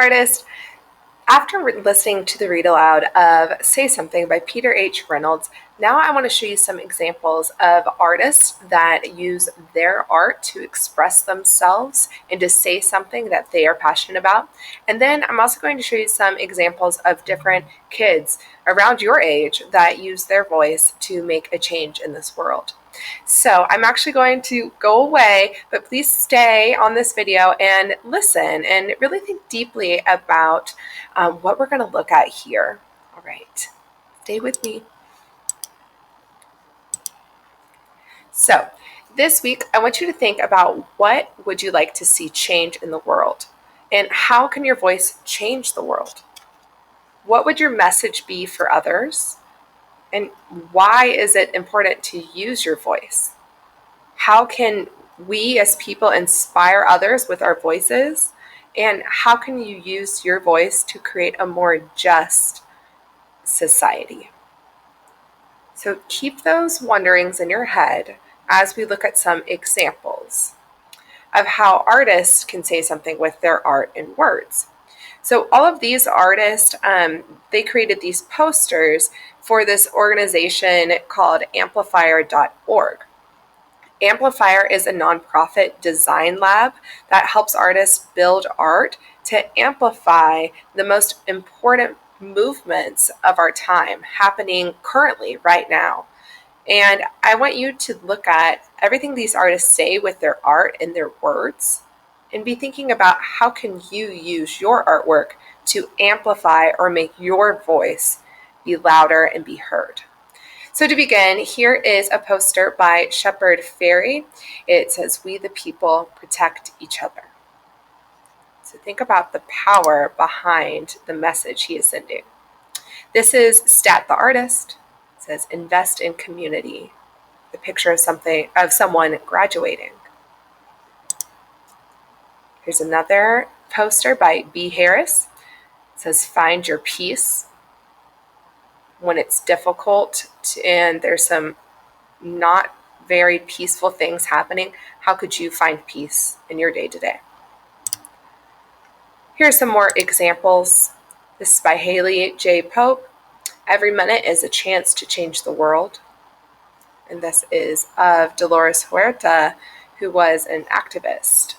artist. After listening to the read aloud of Say Something by Peter H. Reynolds, now I want to show you some examples of artists that use their art to express themselves and to say something that they are passionate about. And then I'm also going to show you some examples of different kids around your age that use their voice to make a change in this world. So I'm actually going to go away, but please stay on this video and listen and really think deeply about what we're going to look at here. All right, stay with me. So this week, I want you to think about what would you like to see change in the world, and how can your voice change the world? What would your message be for others? And why is it important to use your voice? How can we as people inspire others with our voices? And how can you use your voice to create a more just society? So keep those wonderings in your head as we look at some examples of how artists can say something with their art and words. So all of these artists, they created these posters for this organization called amplifier.org. Amplifier is a nonprofit design lab that helps artists build art to amplify the most important movements of our time happening currently right now. And I want you to look at everything these artists say with their art and their words and be thinking about how can you use your artwork to amplify or make your voice be louder and be heard. So to begin, here is a poster by Shepard Fairey. It says, "We the people protect each other." So think about the power behind the message he is sending. This is Stat the artist. It says, "Invest in community." The picture of someone graduating. Here's another poster by B. Harris. It says, "Find your peace." When it's difficult and there's some not very peaceful things happening, how could you find peace in your day-to-day? Here are some more examples. This is by Haley J. Pope. "Every minute is a chance to change the world." And this is of Dolores Huerta, who was an activist.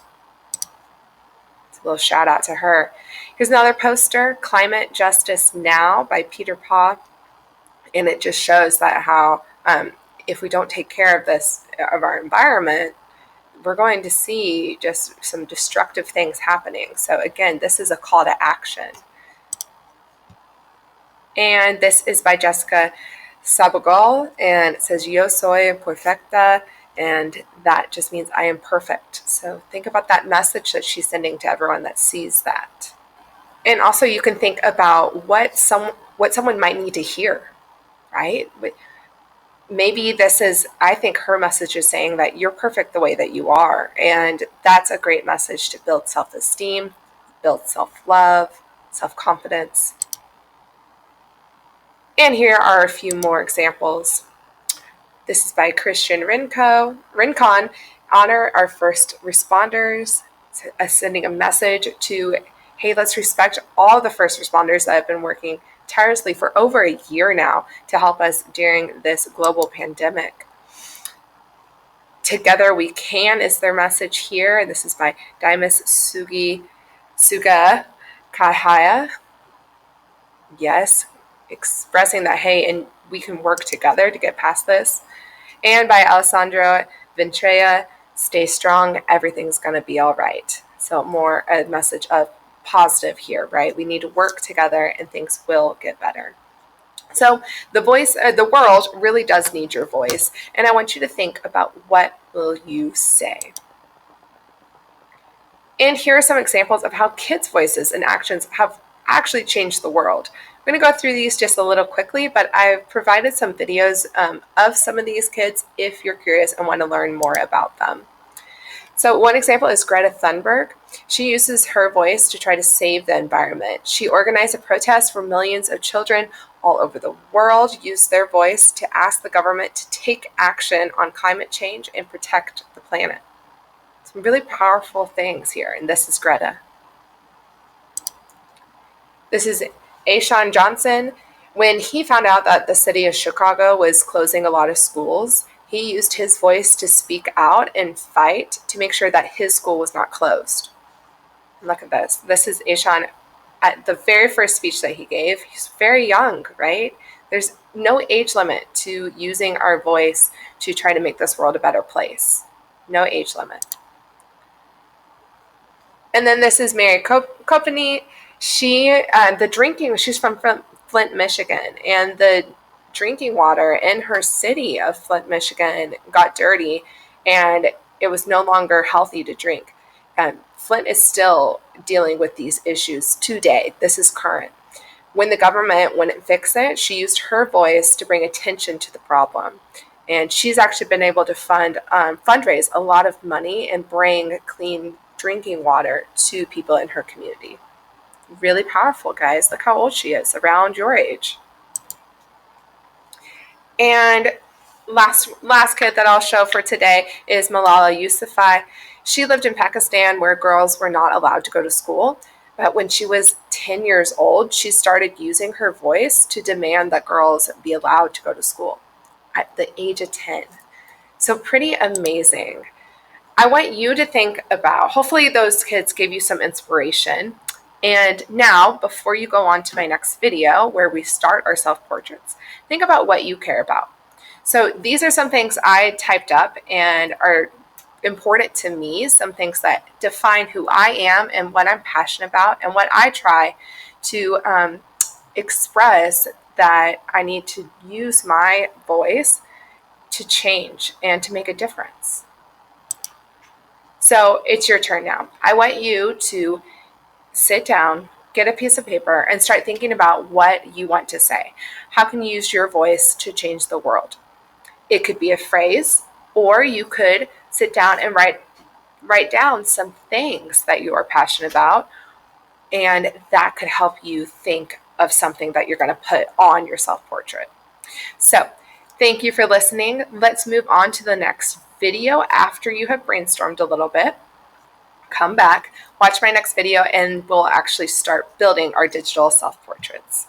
It's a little shout out to her. Here's another poster, "Climate Justice Now" by Peter Paw. And it just shows that how if we don't take care of our environment, we're going to see just some destructive things happening. So again, this is a call to action. And this is by Jessica Sabogal, and it says, "Yo soy perfecta," and that just means I am perfect. So think about that message that she's sending to everyone that sees that. And also you can think about what someone might need to hear. Right? Maybe this is, I think her message is saying that you're perfect the way that you are. And that's a great message to build self-esteem, build self-love, self-confidence. And here are a few more examples. This is by Christian Rincon. "Honor our first responders," sending a message to, hey, let's respect all the first responders that have been working tirelessly for over a year now to help us during this global pandemic. "Together we can" is their message here. And this is by Dimas Suga Kahaya. Yes, expressing that, hey, and we can work together to get past this. And by Alessandro Ventrea, "Stay strong, everything's going to be all right." So more a message of positive here, right? We need to work together and things will get better. So the world really does need your voice. And I want you to think about, what will you say? And here are some examples of how kids' voices and actions have actually changed the world. I'm going to go through these just a little quickly, but I've provided some videos of some of these kids if you're curious and want to learn more about them. So one example is Greta Thunberg. She uses her voice to try to save the environment. She organized a protest where millions of children all over the world used their voice to ask the government to take action on climate change and protect the planet. Some really powerful things here, and this is Greta. This is Ashawn Johnson. When he found out that the city of Chicago was closing a lot of schools, he used his voice to speak out and fight to make sure that his school was not closed. Look at this. This is Ashawn at the very first speech that he gave. He's very young, right? There's no age limit to using our voice to try to make this world a better place. No age limit. And then this is Mary Copeny. She's from Flint, Michigan, and the drinking water in her city of Flint, Michigan got dirty, and it was no longer healthy to drink. And Flint is still dealing with these issues today. This is current. When the government wouldn't fix it, she used her voice to bring attention to the problem. And she's actually been able to fundraise a lot of money and bring clean drinking water to people in her community. Really powerful, guys. Look how old she is, around your age. And last kid that I'll show for today is Malala Yousafzai. She lived in Pakistan where girls were not allowed to go to school. But when she was 10 years old, she started using her voice to demand that girls be allowed to go to school at the age of 10. So pretty amazing. I want you to think about, hopefully those kids gave you some inspiration. And now, before you go on to my next video where we start our self-portraits, think about what you care about. So these are some things I typed up and are important to me, some things that define who I am and what I'm passionate about and what I try to express, that I need to use my voice to change and to make a difference. So it's your turn now. I want you to sit down, get a piece of paper, and start thinking about what you want to say. How can you use your voice to change the world? It could be a phrase, or you could sit down and write down some things that you are passionate about, and that could help you think of something that you're going to put on your self-portrait. So thank you for listening. Let's move on to the next video after you have brainstormed a little bit. Come back, watch my next video, and we'll actually start building our digital self-portraits.